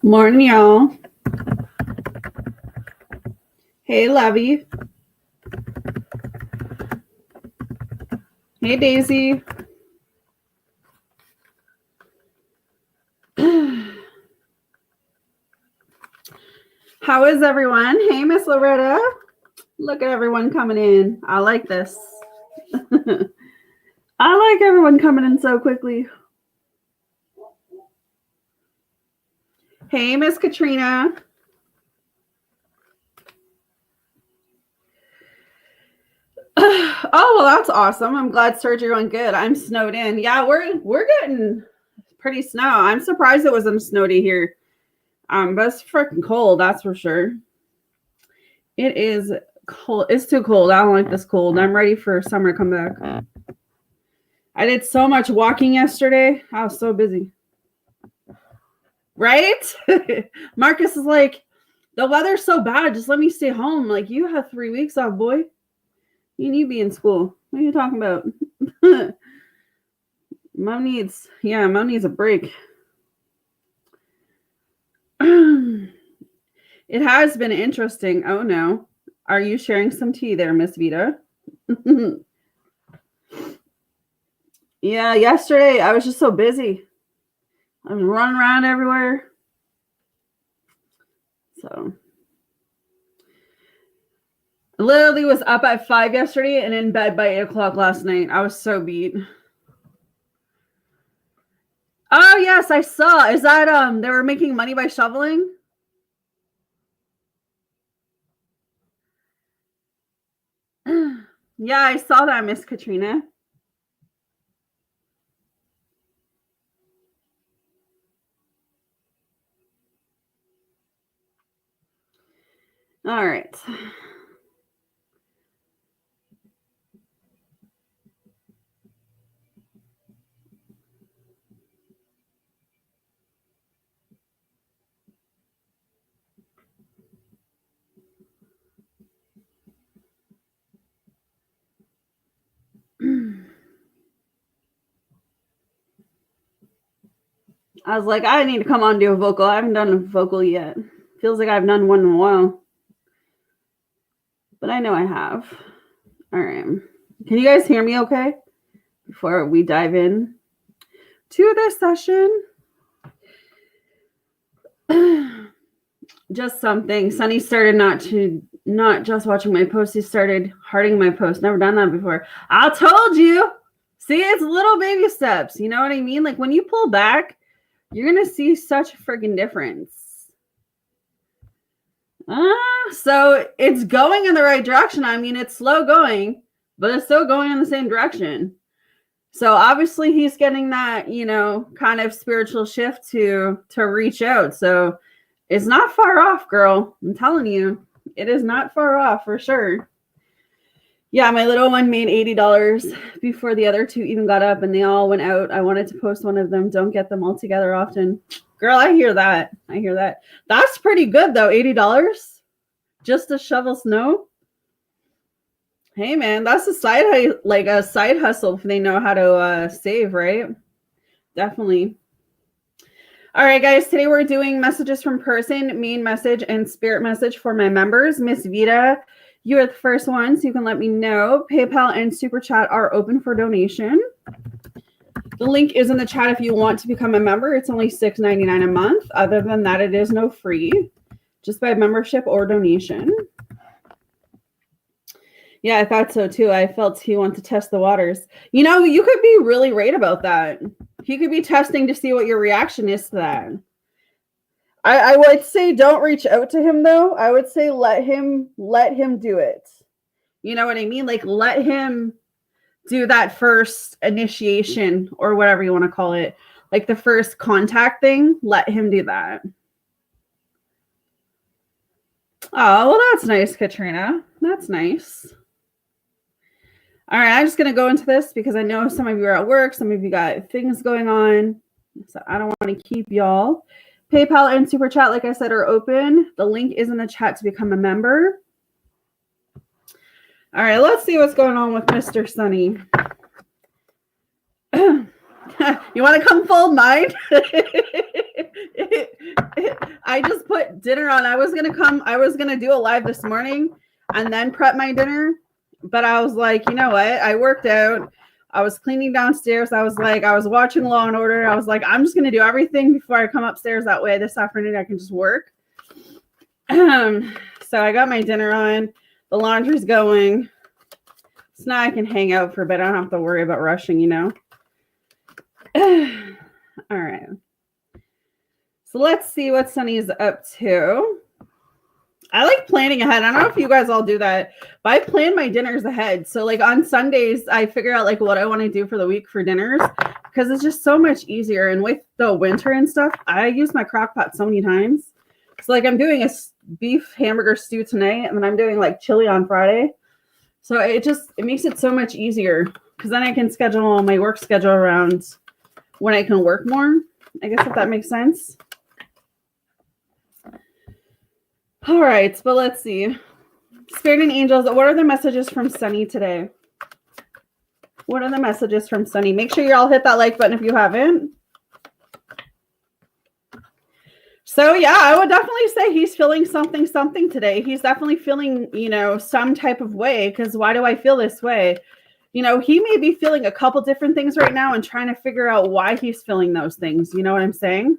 Morning, y'all. Hey, Lovey. Hey, Daisy. How is everyone? Hey, Miss Loretta. Look at everyone coming in. I like this. I like everyone coming in so quickly. Hey, Miss Katrina. Oh, well, that's awesome. I'm glad surgery went good. I'm snowed in. Yeah, we're getting pretty snow. I'm surprised it wasn't snowy here. But it's freaking cold, that's for sure. It is cold. It's too cold. I don't like this cold. I'm ready for summer to come back. I did so much walking yesterday. I was so busy. Right? Marcus is like, the weather's so bad. Just let me stay home. Like, you have 3 weeks off, boy. You need to be in school. What are you talking about? Mom needs a break. It has been interesting. Oh, no. Are you sharing some tea there, Miss Vita? Yeah, yesterday I was just so busy. I was running around everywhere. So I literally was up at 5 yesterday and in bed by 8 o'clock last night. I was so beat. Oh, yes, I saw. Is that they were making money by shoveling? Yeah, I saw that, Miss Katrina. All right. I was like, I need to come on and do a vocal. I haven't done a vocal yet. Feels like I've done one in a while. But I know I have. All right. Can you guys hear me okay? Before we dive in to this session. Just something. Sunny started not just watching my posts. He started hearting my posts. Never done that before. I told you. See, it's little baby steps. You know what I mean? Like when you pull back, you're going to see such a freaking difference. So it's going in the right direction. I mean, it's slow going, but it's still going in the same direction. So obviously he's getting that, kind of spiritual shift to reach out. So it's not far off, girl. I'm telling you, it is not far off for sure. Yeah, my little one made $80 before the other two even got up and they all went out. I wanted to post one of them. Don't get them all together often. Girl, I hear that. That's pretty good though, $80 just to shovel snow. Hey man, that's a side hustle if they know how to save, right? Definitely. All right, guys, today we're doing messages from person, main message, and spirit message for my members. Miss Vita, you are the first one, so you can let me know. PayPal and Super Chat are open for donation. The link is in the chat if you want to become a member. It's only $6.99 a month. Other than that, it is no free, just by membership or donation. Yeah, I thought so too. I felt he wanted to test the waters. You could be really right about that. He could be testing to see what your reaction is to that. I would say don't reach out to him though. I would say let him do it. You know what I mean? Like let him do that first initiation or whatever you want to call it. Like the first contact thing, let him do that. Oh, well, that's nice, Katrina. That's nice. All right, I'm just going to go into this because I know some of you are at work. Some of you got things going on. So I don't want to keep y'all. PayPal and Super Chat, like I said, are open. The link is in the chat to become a member. All right, let's see what's going on with Mr. Sunny. You want to come fold mine? I just put dinner on. I was gonna do a live this morning and then prep my dinner. But I was like, you know what? I worked out. I was cleaning downstairs. I was watching Law and Order. I was like, I'm just gonna do everything before I come upstairs. That way this afternoon I can just work. So I got my dinner on. The laundry's going. So now I can hang out for a bit. I don't have to worry about rushing, you know. All right. So let's see what Sunny's up to. I like planning ahead. I don't know if you guys all do that, but I plan my dinners ahead. So like on Sundays, I figure out like what I want to do for the week for dinners because it's just so much easier. And with the winter and stuff, I use my crock pot so many times. So like I'm doing a beef hamburger stew tonight, and then I'm doing like chili on Friday. So it makes it so much easier because then I can schedule my work schedule around when I can work more. I guess if that makes sense. All right, but let's see. Spirit and angels, what are the messages from Sunny today? What are the messages from Sunny? Make sure you all hit that like button if you haven't. So yeah, I would definitely say he's feeling something today. He's definitely feeling, you know, some type of way, because why do I feel this way? You know, he may be feeling a couple different things right now and trying to figure out why he's feeling those things. You know what I'm saying?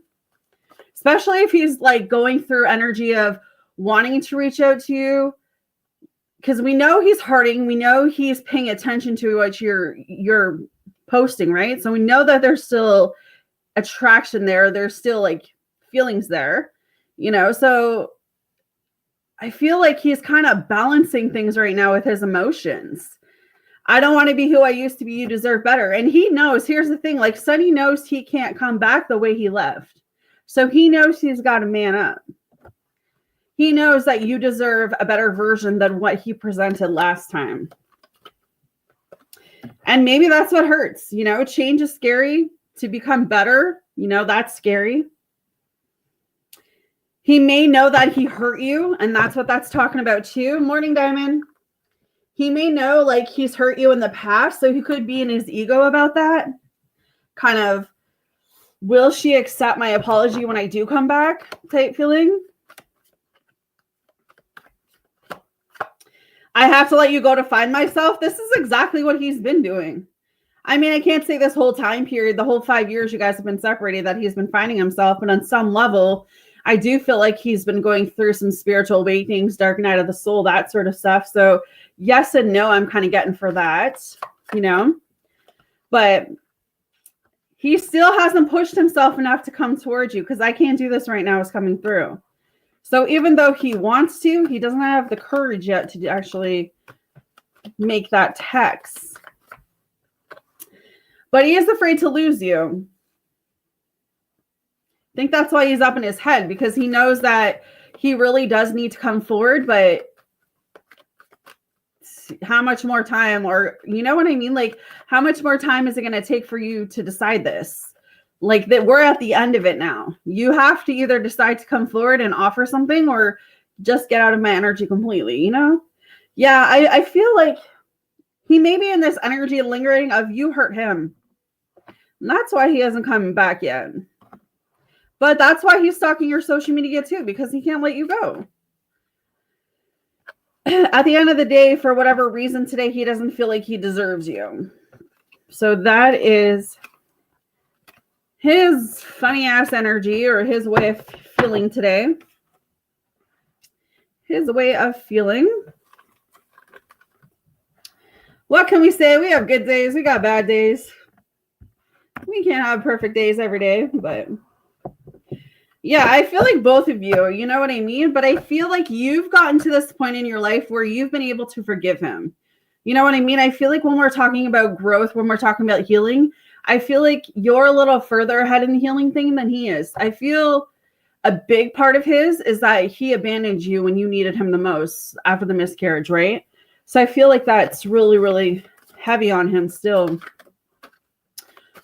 Especially if he's like going through energy of wanting to reach out to you, because we know he's hurting. We know he's paying attention to what you're posting, right? So we know that there's still attraction there. There's still like feelings there, you know? So I feel like he's kind of balancing things right now with his emotions. I don't want to be who I used to be. You deserve better. And he knows, here's the thing, like Sunny knows he can't come back the way he left. So he knows he's got to man up. He knows that you deserve a better version than what he presented last time. And maybe that's what hurts. You know, change is scary. To become better, you know, that's scary. He may know that he hurt you, and that's what that's talking about too. Morning, Diamond. He may know like he's hurt you in the past, so he could be in his ego about that. Kind of, will she accept my apology when I do come back type feeling. I have to let you go to find myself. This is exactly what he's been doing. I mean, I can't say this whole time period, the whole 5 years you guys have been separated, that he's been finding himself. But on some level, I do feel like he's been going through some spiritual awakenings, dark night of the soul, that sort of stuff. So yes and no, I'm kind of getting for that, you know. But he still hasn't pushed himself enough to come towards you, because I can't do this right now is coming through. So even though he wants to, he doesn't have the courage yet to actually make that text. But he is afraid to lose you. I think that's why he's up in his head, because he knows that he really does need to come forward, but how much more time, or you know what I mean? Like, how much more time is it going to take for you to decide this? Like, that we're at the end of it now. You have to either decide to come forward and offer something, or just get out of my energy completely, you know? Yeah, I feel like he may be in this energy lingering of you hurt him. And that's why he hasn't come back yet. But that's why he's stalking your social media too, because he can't let you go. At the end of the day, for whatever reason today, he doesn't feel like he deserves you. So that is his funny ass energy, or his way of feeling today. His way of feeling. What can we say? We have good days. We got bad days. We can't have perfect days every day, but yeah, I feel like both of you, you know what I mean? But I feel like you've gotten to this point in your life where you've been able to forgive him. You know what I mean? I feel like when we're talking about growth, when we're talking about healing, I feel like you're a little further ahead in the healing thing than he is. I feel a big part of his is that he abandoned you when you needed him the most after the miscarriage, right? So I feel like that's really, really heavy on him still.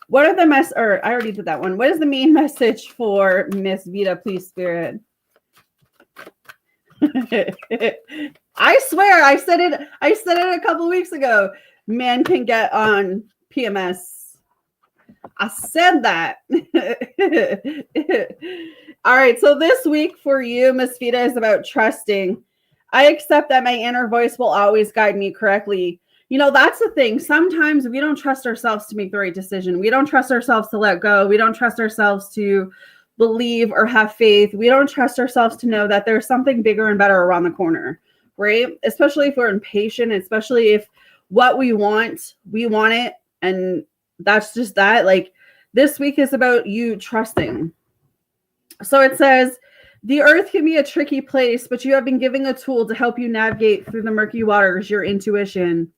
What are the I already did that one. What is the main message for Miss Vita, please, Spirit? I swear, I said it a couple weeks ago. Men can get on PMS. I said that. All right. So this week for you, Miss Vita, is about trusting. I accept that my inner voice will always guide me correctly. You know, that's the thing. Sometimes we don't trust ourselves to make the right decision. We don't trust ourselves to let go. We don't trust ourselves to believe or have faith. We don't trust ourselves to know that there's something bigger and better around the corner, right? Especially if we're impatient, especially if what we want it. And that's just that. Like, this week is about you trusting. So it says, the earth can be a tricky place, but you have been given a tool to help you navigate through the murky waters, your intuition.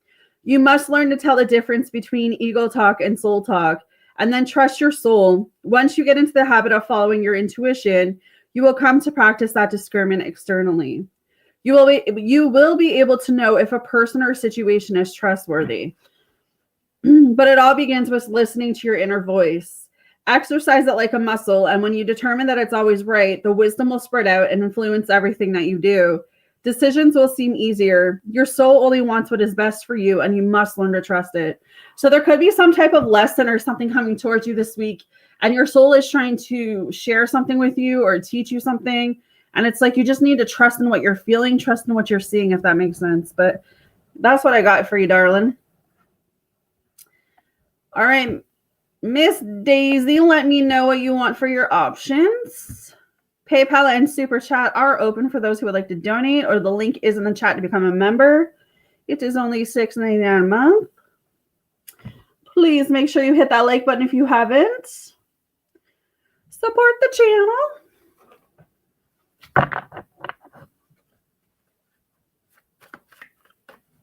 You must learn to tell the difference between ego talk and soul talk, and then trust your soul. Once you get into the habit of following your intuition, you will come to practice that discernment externally. You will be able to know if a person or situation is trustworthy. But it all begins with listening to your inner voice. Exercise it like a muscle, and when you determine that it's always right, the wisdom will spread out and influence everything that you do. Decisions will seem easier. Your soul only wants what is best for you, and you must learn to trust it. So there could be some type of lesson or something coming towards you this week, and your soul is trying to share something with you or teach you something. And it's like you just need to trust in what you're feeling, trust in what you're seeing, if that makes sense. But that's what I got for you, darling. All right, Miss Daisy, let me know what you want for your options. PayPal and Super Chat are open for those who would like to donate, or the link is in the chat to become a member. It is only $6.99 a month. Please make sure you hit that like button if you haven't. Support the channel.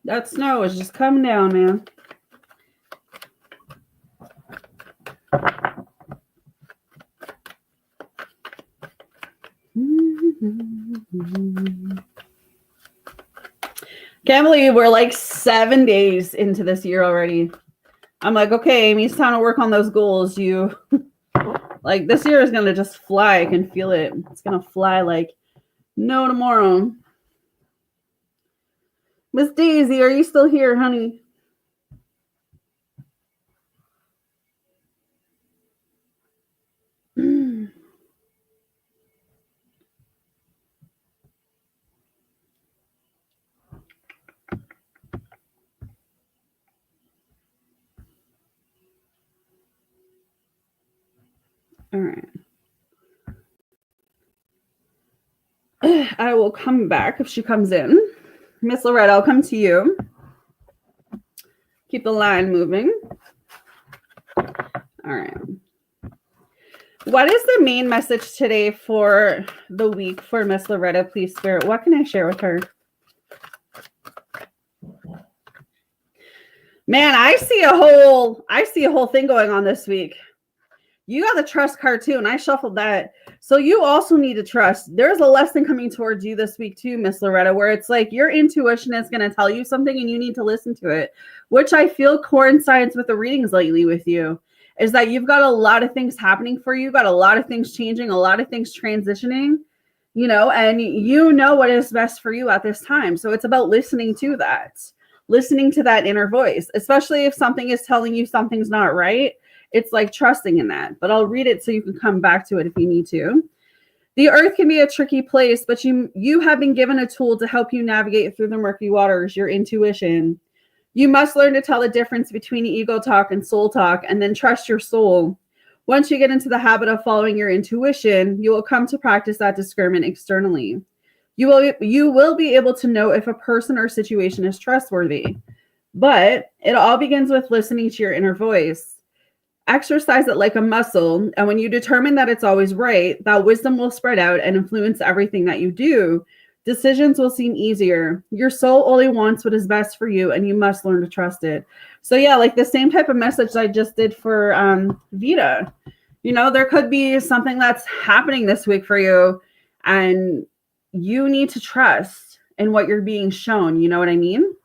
That snow is just coming down, man. Can't believe we're like 7 days into this year already. I'm like, okay, Amy, it's time to work on those goals. You like, this year is gonna just fly. I can feel it. It's gonna fly like no tomorrow. Miss Daisy, are you still here, honey? All right. I will come back if she comes in. Miss Loretta, I'll come to you. Keep the line moving. All right. What is the main message today for the week for Miss Loretta, please, Spirit? What can I share with her? Man, I see a whole thing going on this week. You got the trust card too, and I shuffled that. So you also need to trust. There's a lesson coming towards you this week too, Miss Loretta, where it's like your intuition is going to tell you something and you need to listen to it, which I feel coincides with the readings lately with you, is that you've got a lot of things happening for you, got a lot of things changing, a lot of things transitioning, you know, and you know what is best for you at this time. So it's about listening to that inner voice, especially if something is telling you something's not right. It's like trusting in that, but I'll read it so you can come back to it if you need to. The earth can be a tricky place, but you have been given a tool to help you navigate through the murky waters, your intuition. You must learn to tell the difference between ego talk and soul talk, and then trust your soul. Once you get into the habit of following your intuition, you will come to practice that discernment externally. You will be able to know if a person or situation is trustworthy, but it all begins with listening to your inner voice. Exercise it like a muscle, and when you determine that it's always right, that wisdom will spread out and influence everything that you do. Decisions will seem easier. Your soul only wants what is best for you, and you must learn to trust it. So yeah, like the same type of message I just did for Vita. You know, there could be something that's happening this week for you, and you need to trust in what you're being shown. You know what I mean?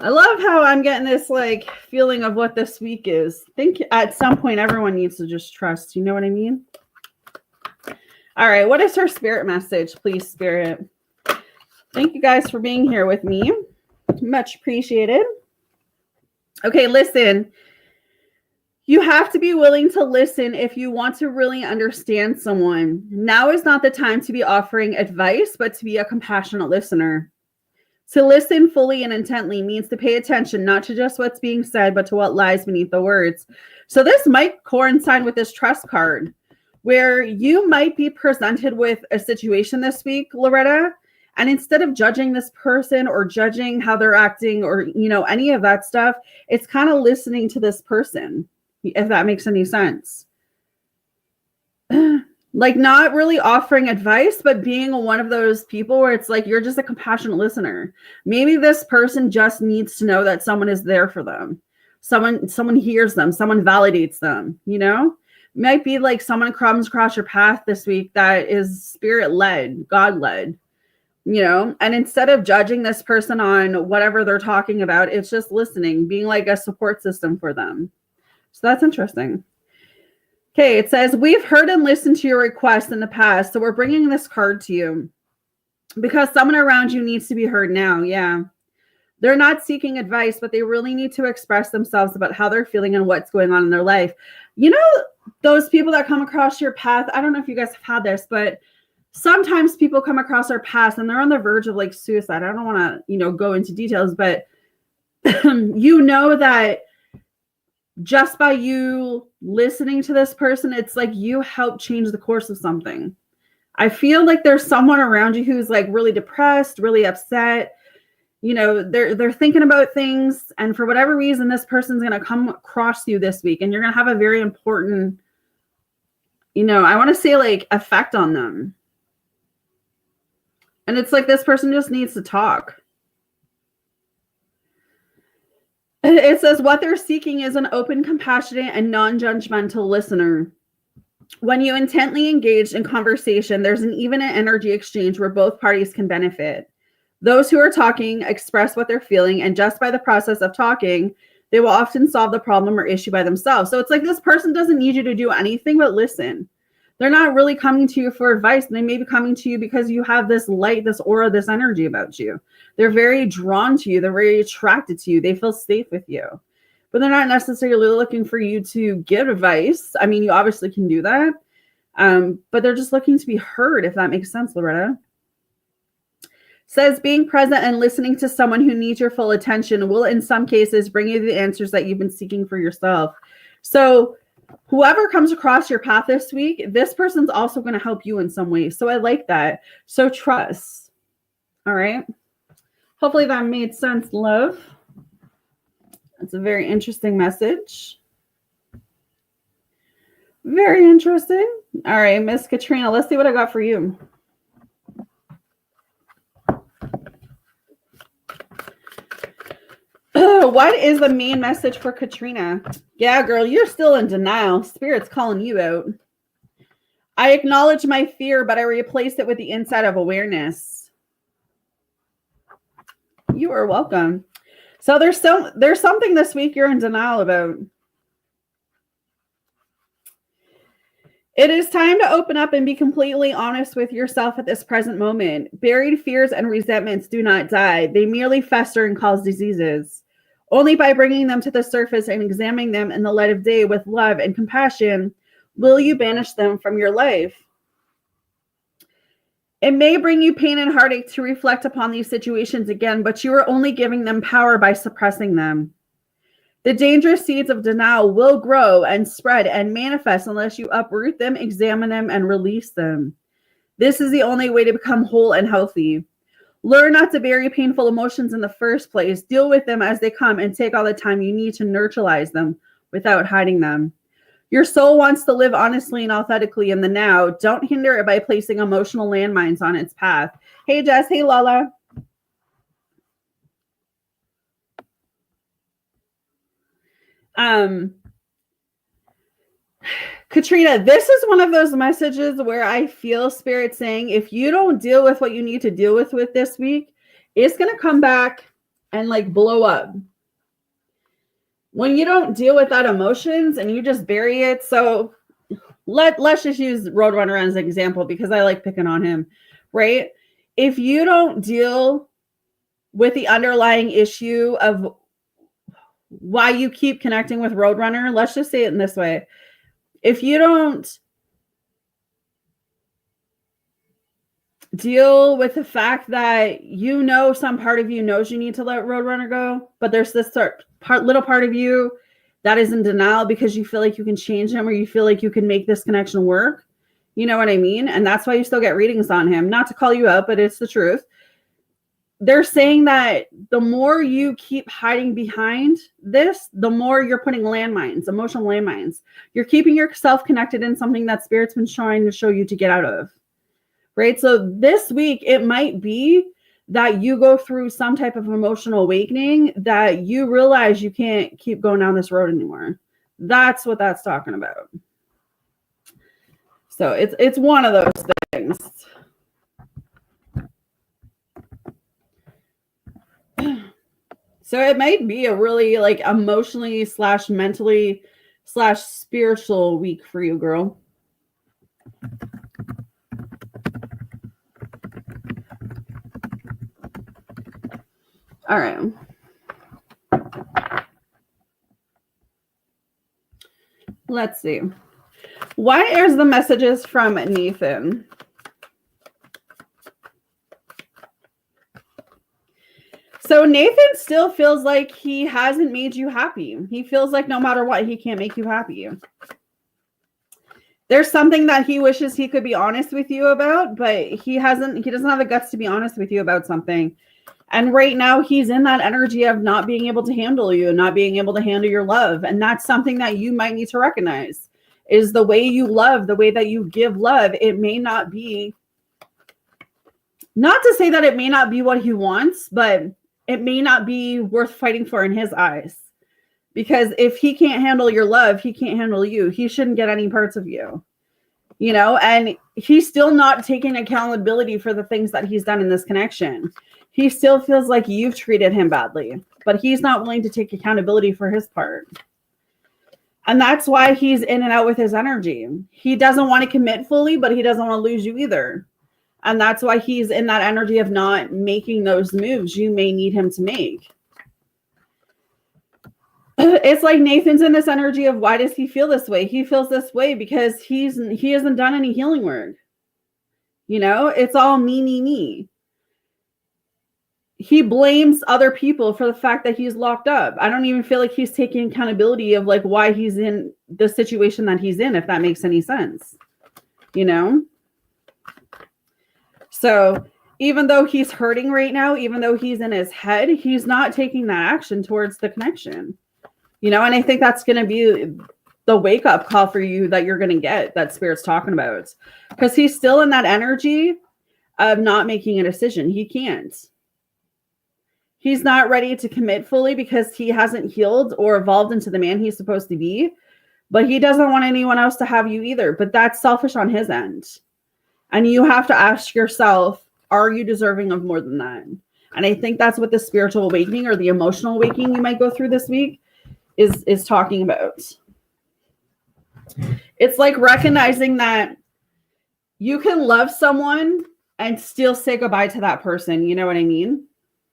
I love how I'm getting this like feeling of what this week is. I think at some point everyone needs to just trust. You know what I mean? All right. What is her spirit message, please, Spirit? Thank you guys for being here with me. Much appreciated. Okay, listen. You have to be willing to listen if you want to really understand someone. Now is not the time to be offering advice, but to be a compassionate listener. To listen fully and intently means to pay attention, not to just what's being said, but to what lies beneath the words. So this might coincide with this trust card, where you might be presented with a situation this week, Loretta, and instead of judging this person or judging how they're acting or, any of that stuff, it's kind of listening to this person, if that makes any sense. Like not really offering advice, but being one of those people where it's like you're just a compassionate listener. Maybe this person just needs to know that someone is there for them. Someone hears them, someone validates them, Might be like someone comes across your path this week that is spirit-led, God-led, and instead of judging this person on whatever they're talking about, it's just listening, being like a support system for them. So that's interesting. Okay, it says, we've heard and listened to your requests in the past, so we're bringing this card to you because someone around you needs to be heard now. Yeah. They're not seeking advice, but they really need to express themselves about how they're feeling and what's going on in their life. Those people that come across your path, I don't know if you guys have had this, but sometimes people come across our path and they're on the verge of like suicide. I don't want to, go into details, but that just by you listening to this person, it's like you help change the course of something. I feel like there's someone around you who's like really depressed, really upset. They're thinking about things, and for whatever reason, this person's going to come across you this week, and you're going to have a very important, I want to say like effect on them. And it's like this person just needs to talk. It says what they're seeking is an open, compassionate, and non-judgmental listener. When you intently engage in conversation, there's an even energy exchange where both parties can benefit. Those who are talking express what they're feeling, and just by the process of talking, they will often solve the problem or issue by themselves. So it's like this person doesn't need you to do anything but listen. They're not really coming to you for advice. They may be coming to you because you have this light, this aura, this energy about you. They're very drawn to you. They're very attracted to you. They feel safe with you. But they're not necessarily looking for you to give advice. I mean, you obviously can do that. But they're just looking to be heard, if that makes sense, Loretta. Says being present and listening to someone who needs your full attention will, in some cases, bring you the answers that you've been seeking for yourself. So whoever comes across your path this week, this person's also going to help you in some way. So I like that. So trust. All right. Hopefully that made sense, love. That's a very interesting message. Very interesting. All right, Miss Katrina, let's see what I got for you. What is the main message for Katrina? Yeah, girl, you're still in denial. Spirit's calling you out. I acknowledge my fear, but I replaced it with the insight of awareness. You are welcome. So there's something this week you're in denial about. It is time to open up and be completely honest with yourself at this present moment. Buried fears and resentments do not die. They merely fester and cause diseases. Only by bringing them to the surface and examining them in the light of day with love and compassion will you banish them from your life. It may bring you pain and heartache to reflect upon these situations again, but you are only giving them power by suppressing them. The dangerous seeds of denial will grow and spread and manifest unless you uproot them, examine them, and release them. This is the only way to become whole and healthy. Learn not to bury painful emotions in the first place. Deal with them as they come and take all the time you need to neutralize them without hiding them. Your soul wants to live honestly and authentically in the now. Don't hinder it by placing emotional landmines on its path. Hey, Jess. Hey, Lala. Katrina, this is one of those messages where I feel Spirit saying, if you don't deal with what you need to deal with this week, it's going to come back and like blow up. When you don't deal with that emotions and you just bury it. So let's just use Roadrunner as an example because I like picking on him, right? If you don't deal with the underlying issue of why you keep connecting with Roadrunner. Let's just say it in this way. If you don't deal with the fact that some part of you knows you need to let Roadrunner go, but there's this little part of you that is in denial because you feel like you can change him or you feel like you can make this connection work. You know what I mean? And that's why you still get readings on him. Not to call you out, but it's the truth. They're saying that the more you keep hiding behind this, the more you're putting landmines, emotional landmines. You're keeping yourself connected in something that Spirit's been trying to show you to get out of. Right? So this week, it might be that you go through some type of emotional awakening that you realize you can't keep going down this road anymore. That's what that's talking about. So it's one of those things. So it might be a really like emotionally / mentally / spiritual week for you, girl. All right. Let's see. What is the messages from Nathan? So Nathan still feels like he hasn't made you happy. He feels like no matter what, he can't make you happy. There's something that he wishes he could be honest with you about, but he doesn't have the guts to be honest with you about something. And right now he's in that energy of not being able to handle you, not being able to handle your love. And that's something that you might need to recognize is the way you love, the way that you give love. It may not be, not to say that it may not be what he wants, but it may not be worth fighting for in his eyes. Because if he can't handle your love, he can't handle you. He shouldn't get any parts of you, and he's still not taking accountability for the things that he's done in this connection. He still feels like you've treated him badly, but he's not willing to take accountability for his part. And that's why he's in and out with his energy. He doesn't want to commit fully, but he doesn't want to lose you either. And that's why he's in that energy of not making those moves you may need him to make. It's like Nathan's in this energy of why does he feel this way? He feels this way because he hasn't done any healing work. It's all me. He blames other people for the fact that he's locked up. I don't even feel like he's taking accountability of like why he's in the situation that he's in, if that makes any sense. So even though he's hurting right now, even though he's in his head, he's not taking that action towards the connection. And I think that's going to be the wake-up call for you that you're going to get, that Spirit's talking about. Because he's still in that energy of not making a decision. He can't. He's not ready to commit fully because he hasn't healed or evolved into the man he's supposed to be. But he doesn't want anyone else to have you either. But that's selfish on his end. And you have to ask yourself, are you deserving of more than that? And I think that's what the spiritual awakening or the emotional awakening you might go through this week is talking about. It's like recognizing that you can love someone and still say goodbye to that person. You know what I mean?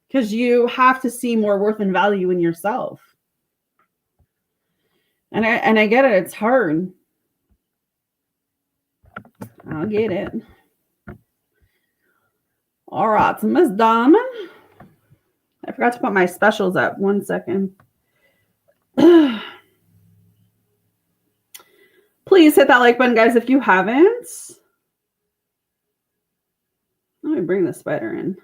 Because you have to see more worth and value in yourself. And I get it. It's hard. I'll get it. All right, so Miss Diamond. I forgot to put my specials up. 1 second. Please hit that like button, guys, if you haven't. Let me bring the spider in.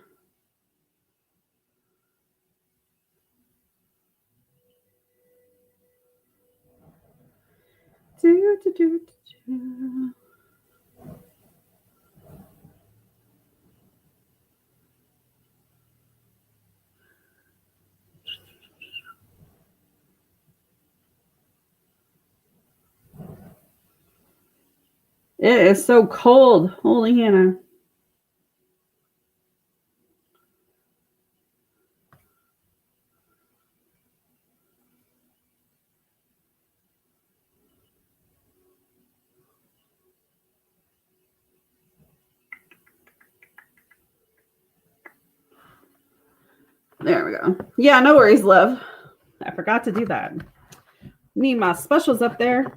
It is so cold. Holy Hannah. There we go. Yeah, no worries, love. I forgot to do that. Need my specials up there.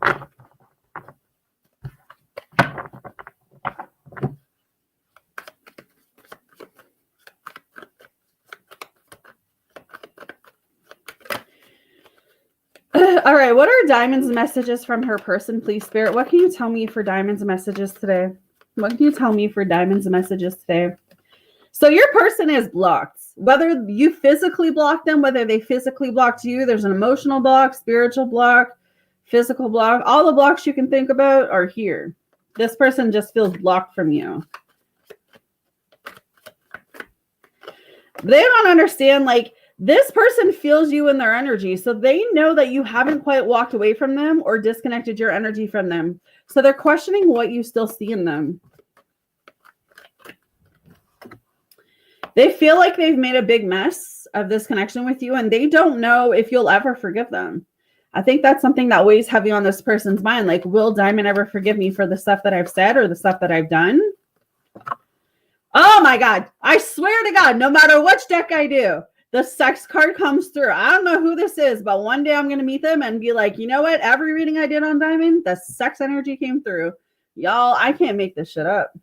All right, what are Diamond's messages from her person, please, Spirit? What can you tell me for Diamond's messages today? What can you tell me for Diamond's messages today? So your person is blocked. Whether you physically blocked them, whether they physically blocked you, there's an emotional block, spiritual block, physical block. All the blocks you can think about are here. This person just feels blocked from you. They don't understand, like, this person feels you in their energy. So they know that you haven't quite walked away from them or disconnected your energy from them. So they're questioning what you still see in them. They feel like they've made a big mess of this connection with you, and they don't know if you'll ever forgive them. I think that's something that weighs heavy on this person's mind. Like, will Diamond ever forgive me for the stuff that I've said or the stuff that I've done? Oh my God. I swear to God, no matter which deck I do, the sex card comes through. I don't know who this is, but one day I'm going to meet them and be like, you know what? Every reading I did on Diamond, the sex energy came through. Y'all, I can't make this shit up.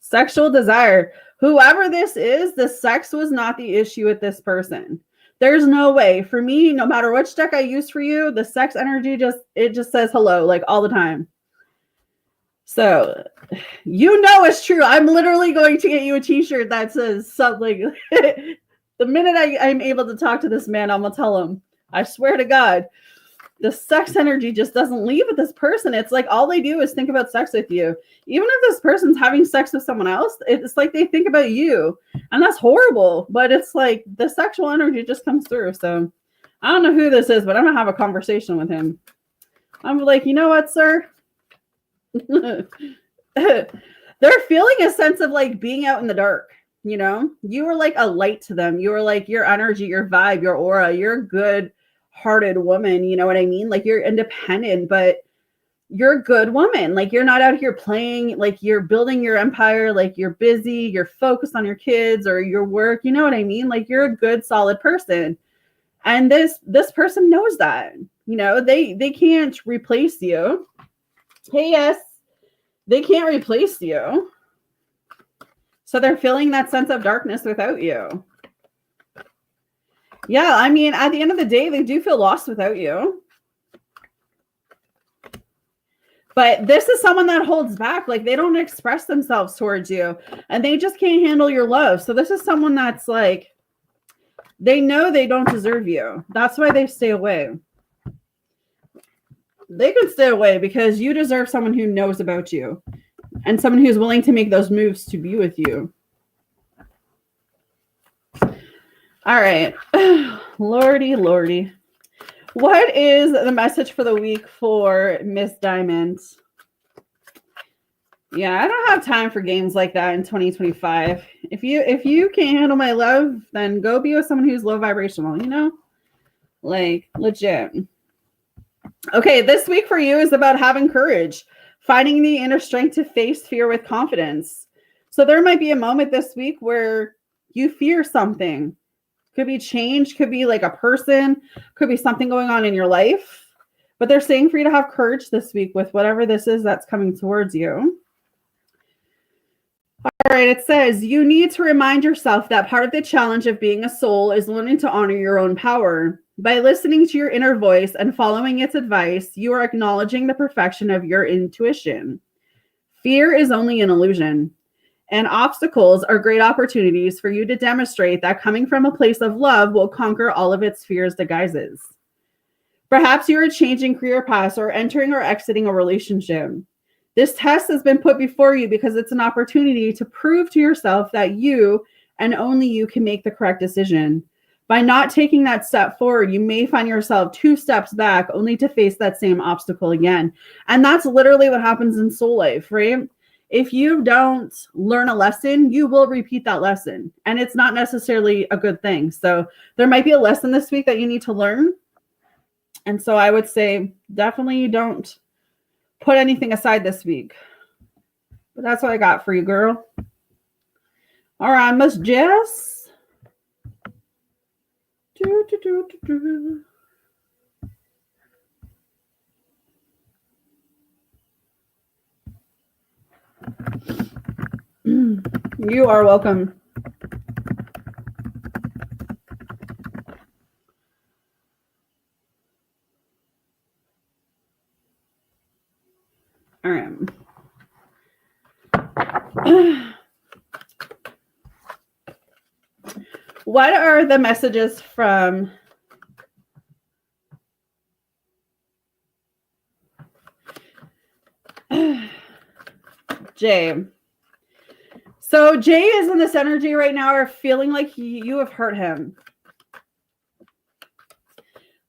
Sexual desire. Whoever this is, the sex was not the issue with this person. There's no way. For me, no matter which deck I use for you, the sex energy just says hello, like, all the time. So, you know it's true. I'm literally going to get you a t-shirt that says something. The minute I'm able to talk to this man, I'm going to tell him, I swear to God, the sex energy just doesn't leave with this person. It's like all they do is think about sex with you. Even if this person's having sex with someone else, it's like they think about you. And that's horrible. But it's like the sexual energy just comes through. So I don't know who this is, but I'm going to have a conversation with him. I'm like, you know what, sir? They're feeling a sense of like being out in the dark. You know, you were like a light to them. You were like your energy, your vibe, your aura. You're a good-hearted woman. You know what I mean? Like, you're independent, but you're a good woman. Like, you're not out here playing. Like, you're building your empire. Like, you're busy. You're focused on your kids or your work. You know what I mean? Like, you're a good, solid person. And this person knows that. You know, they can't replace you. Hey, yes, they can't replace you. So they're feeling that sense of darkness without you. Yeah, I mean, at the end of the day, they do feel lost without you. But this is someone that holds back. Like, they don't express themselves towards you. And they just can't handle your love. So this is someone that's like, they know they don't deserve you. That's why they stay away. They could stay away because you deserve someone who knows about you. And someone who's willing to make those moves to be with you. All right. Lordy, lordy. What is the message for the week for Miss Diamond? Yeah, I don't have time for games like that in 2025. If you can't handle my love, then go be with someone who's low vibrational, you know? Like, legit. Okay, this week for you is about having courage. Finding the inner strength to face fear with confidence. So there might be a moment this week where you fear something. Could be change, could be like a person, could be something going on in your life. But they're saying for you to have courage this week with whatever this is that's coming towards you. All right, it says, you need to remind yourself that part of the challenge of being a soul is learning to honor your own power. By listening to your inner voice and following its advice, you are acknowledging the perfection of your intuition. Fear is only an illusion, and obstacles are great opportunities for you to demonstrate that coming from a place of love will conquer all of its fears' disguises. Perhaps you are changing career paths or entering or exiting a relationship. This test has been put before you because it's an opportunity to prove to yourself that you and only you can make the correct decision. By not taking that step forward, you may find yourself 2 steps back only to face that same obstacle again. And that's literally what happens in soul life, right? If you don't learn a lesson, you will repeat that lesson. And it's not necessarily a good thing. So there might be a lesson this week that you need to learn. And so I would say definitely don't put anything aside this week. But that's what I got for you, girl. All right, Miss Jess. You are welcome. All right. What are the messages from Jay? So Jay is in this energy right now, or feeling like you have hurt him.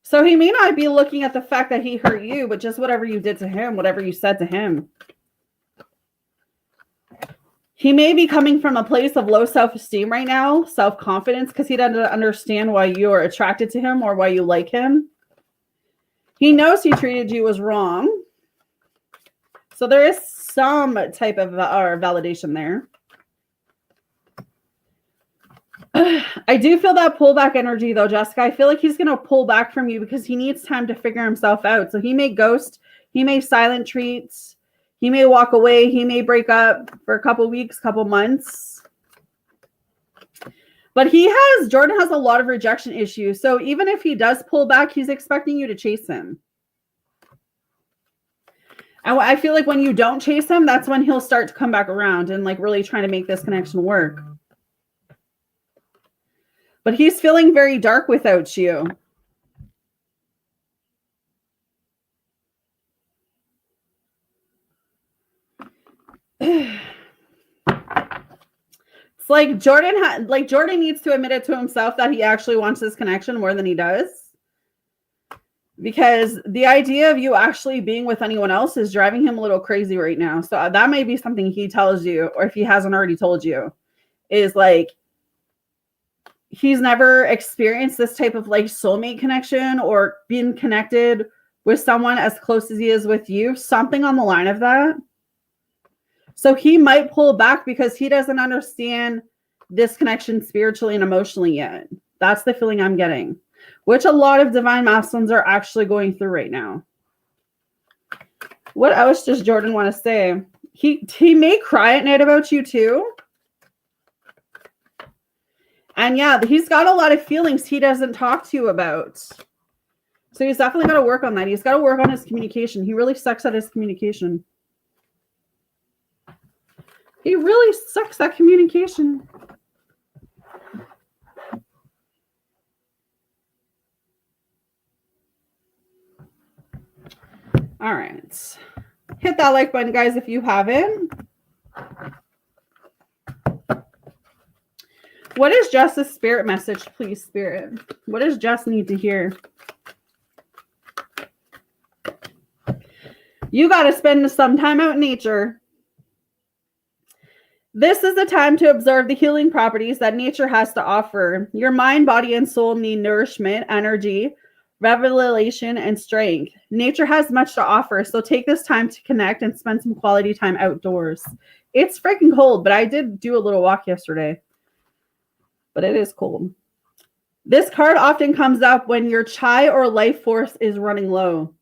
So he may not be looking at the fact that he hurt you, but just whatever you did to him, whatever you said to him. He may be coming from a place of low self-esteem right now, self-confidence, because he doesn't understand why you are attracted to him or why you like him. He knows he treated you as wrong. So there is some type of validation there. I do feel that pullback energy, though, Jessica. I feel like he's going to pull back from you because he needs time to figure himself out. So he may ghost. He may silent treat. He may walk away. He may break up for a couple weeks, couple months. But Jordan has a lot of rejection issues. So even if he does pull back, he's expecting you to chase him. And I feel like when you don't chase him, that's when he'll start to come back around and like really trying to make this connection work. But he's feeling very dark without you. It's like Jordan needs to admit it to himself that he actually wants this connection more than he does. Because the idea of you actually being with anyone else is driving him a little crazy right now. So that may be something he tells you, or if he hasn't already told you, is like, he's never experienced this type of like soulmate connection or been connected with someone as close as he is with you, something on the line of that. So he might pull back because he doesn't understand this connection spiritually and emotionally yet. That's the feeling I'm getting, which a lot of divine masculines are actually going through right now. What else does Jordan want to say? He may cry at night about you too. And yeah, he's got a lot of feelings he doesn't talk to you about. So he's definitely got to work on that. He's got to work on his communication. He really sucks at his communication. He really sucks at communication. All right. Hit that like button, guys, if you haven't. What is Jess's spirit message, please, Spirit? What does Jess need to hear? You got to spend some time out in nature. This is the time to observe the healing properties that nature has to offer. Your mind, body, and soul need nourishment, energy, revelation, and strength. Nature has much to offer, so take this time to connect and spend some quality time outdoors. It's freaking cold, but I did do a little walk yesterday. But it is cold. This card often comes up when your chi or life force is running low.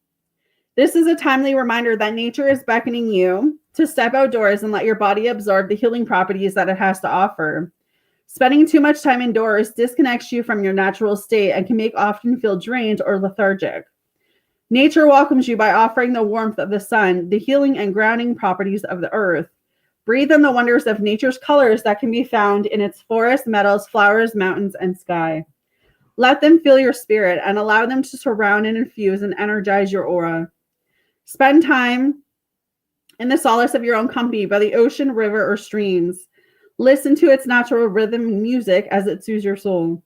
This is a timely reminder that nature is beckoning you to step outdoors and let your body absorb the healing properties that it has to offer. Spending too much time indoors disconnects you from your natural state and can make often feel drained or lethargic. Nature welcomes you by offering the warmth of the sun, the healing and grounding properties of the earth. Breathe in the wonders of nature's colors that can be found in its forests, meadows, flowers, mountains, and sky. Let them fill your spirit and allow them to surround and infuse and energize your aura. Spend time in the solace of your own company by the ocean, river, or streams. Listen to its natural rhythm and music as it soothes your soul.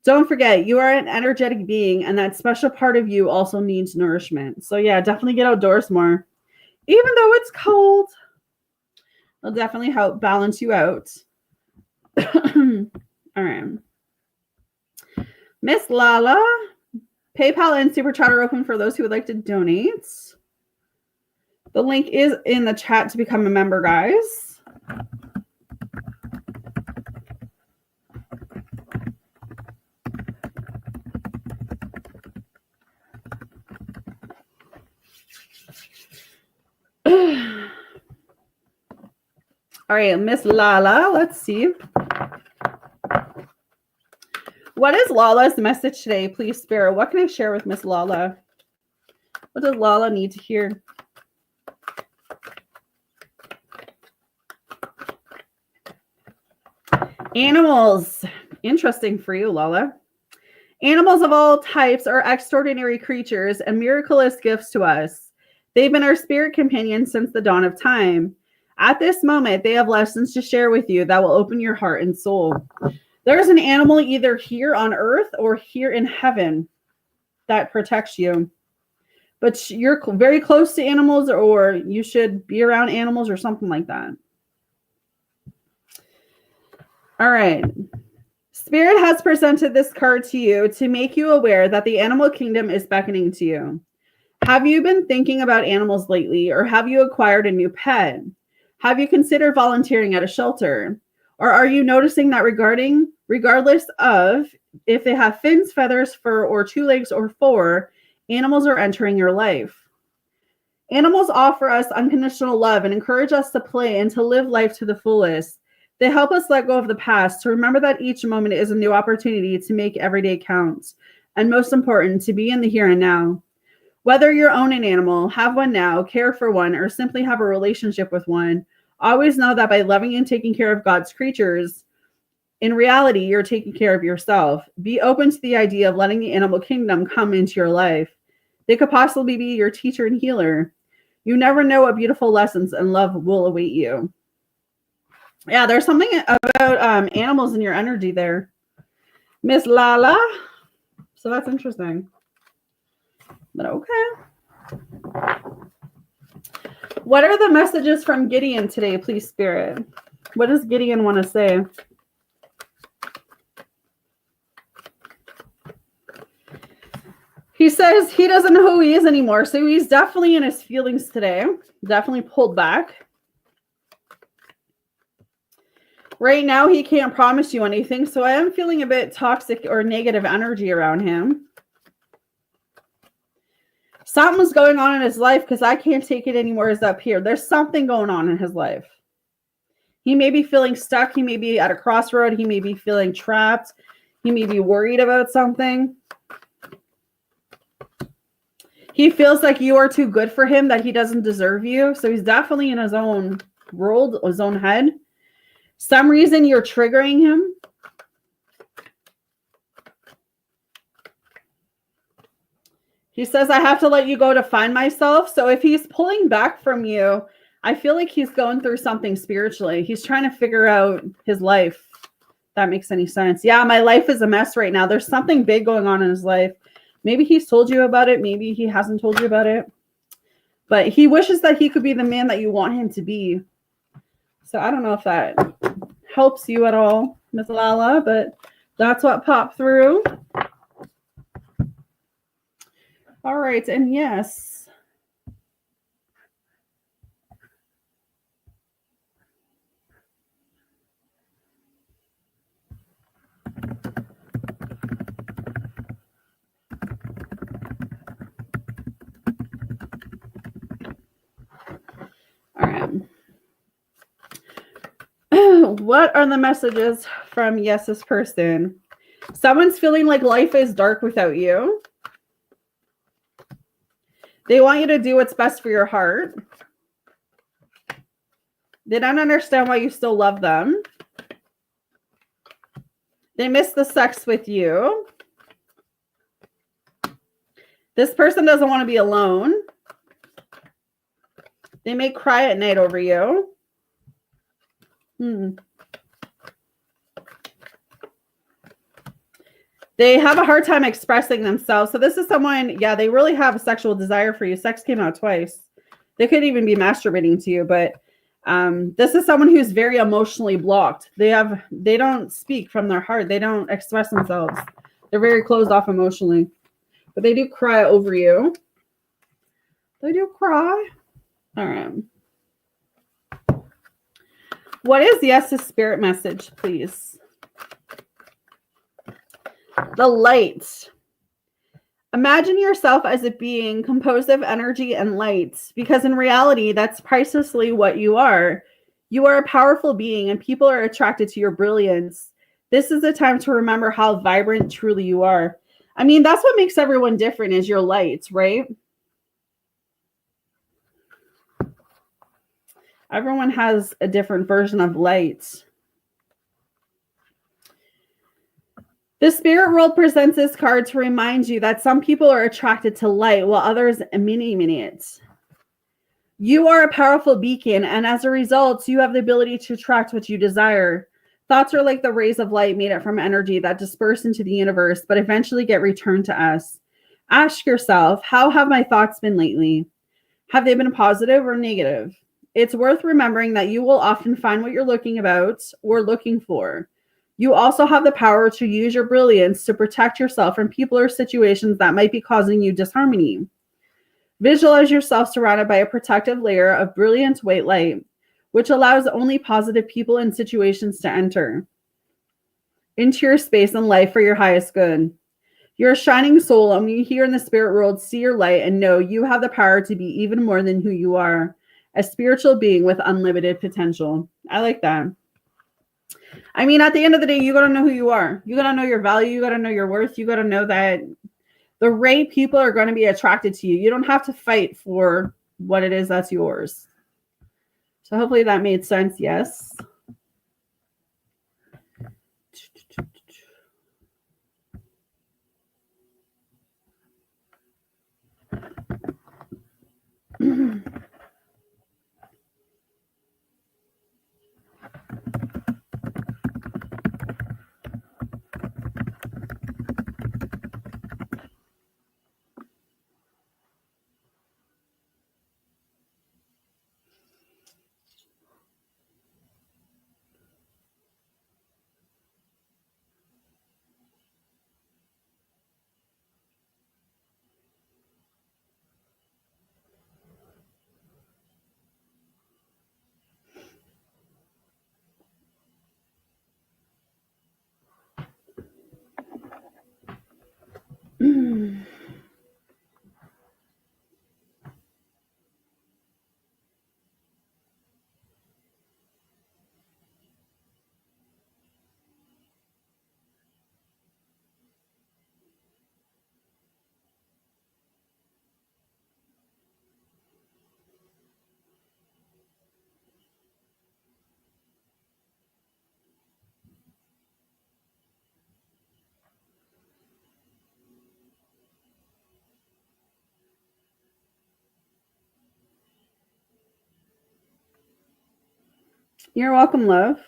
Don't forget, you are an energetic being, and that special part of you also needs nourishment. So yeah, definitely get outdoors more. Even though it's cold, it'll definitely help balance you out. All right. Miss Lala, PayPal and Super Chat are open for those who would like to donate. The link is in the chat to become a member, guys. All right, Miss Lala, let's see. What is Lala's message today, please, Spirit? What can I share with Miss Lala? What does Lala need to hear? Animals. Interesting for you, Lala. Animals of all types are extraordinary creatures and miraculous gifts to us. They've been our spirit companions since the dawn of time. At this moment, they have lessons to share with you that will open your heart and soul. There's an animal either here on earth or here in heaven that protects you. But you're very close to animals, or you should be around animals or something like that. All right. Spirit has presented this card to you to make you aware that the animal kingdom is beckoning to you. Have you been thinking about animals lately, or have you acquired a new pet? Have you considered volunteering at a shelter? Or are you noticing that regardless of if they have fins, feathers, fur, or 2 legs or 4, animals are entering your life? Animals offer us unconditional love and encourage us to play and to live life to the fullest. They help us let go of the past, to remember that each moment is a new opportunity to make every day count. And most important, to be in the here and now. Whether you own an animal, have one now, care for one, or simply have a relationship with one, always know that by loving and taking care of God's creatures, in reality, you're taking care of yourself. Be open to the idea of letting the animal kingdom come into your life. They could possibly be your teacher and healer. You never know what beautiful lessons and love will await you. Yeah, there's something about animals in your energy there, Miss Lala. So that's interesting. But okay. What are the messages from Gideon today, please, Spirit? What does Gideon want to say? He says he doesn't know who he is anymore. So he's definitely in his feelings today. Definitely pulled back. Right now, he can't promise you anything. So I am feeling a bit toxic or negative energy around him. Something's going on in his life because I can't take it anymore is up here. There's something going on in his life. He may be feeling stuck. He may be at a crossroad. He may be feeling trapped. He may be worried about something. He feels like you are too good for him, that he doesn't deserve you. So he's definitely in his own world, his own head. Some reason you're triggering him. He says, I have to let you go to find myself. So if he's pulling back from you, I feel like he's going through something spiritually. He's trying to figure out his life. If that makes any sense. Yeah, my life is a mess right now. There's something big going on in his life. Maybe he's told you about it. Maybe he hasn't told you about it. But he wishes that he could be the man that you want him to be. So I don't know if that helps you at all, Miss Lala, but that's what popped through. All right, and yes. All right. What are the messages from Yes's person? Someone's feeling like life is dark without you. They want you to do what's best for your heart. They don't understand why you still love them. They miss the sex with you. This person doesn't want to be alone. They may cry at night over you. They have a hard time expressing themselves. So this is someone, yeah, they really have a sexual desire for you. Sex came out twice. They could even be masturbating to you, but this is someone who's very emotionally blocked. They don't speak from their heart. They don't express themselves. They're very closed off emotionally, but they do cry over you. They do cry. All right. What is Yes's spirit message, please? The light. Imagine yourself as a being composed of energy and light, because in reality, that's pricelessly what you are. You are a powerful being and people are attracted to your brilliance. This is a time to remember how vibrant truly you are. I mean, that's what makes everyone different is your light, right? Everyone has a different version of light. The spirit world presents this card to remind you that some people are attracted to light while others eliminate it. You are a powerful beacon, and as a result, you have the ability to attract what you desire. Thoughts are like the rays of light made up from energy that disperse into the universe, but eventually get returned to us. Ask yourself, how have my thoughts been lately? Have they been positive or negative? It's worth remembering that you will often find what you're looking about or looking for. You also have the power to use your brilliance to protect yourself from people or situations that might be causing you disharmony. Visualize yourself surrounded by a protective layer of brilliant white light, which allows only positive people and situations to enter into your space and life for your highest good. You're a shining soul, and we here in the spirit world see your light and know you have the power to be even more than who you are, a spiritual being with unlimited potential. I like that. I mean, at the end of the day, you got to know who you are. You got to know your value. You got to know your worth. You got to know that the right people are going to be attracted to you. You don't have to fight for what it is that's yours. So hopefully that made sense. Yes. You're welcome, love.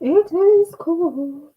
It is cold.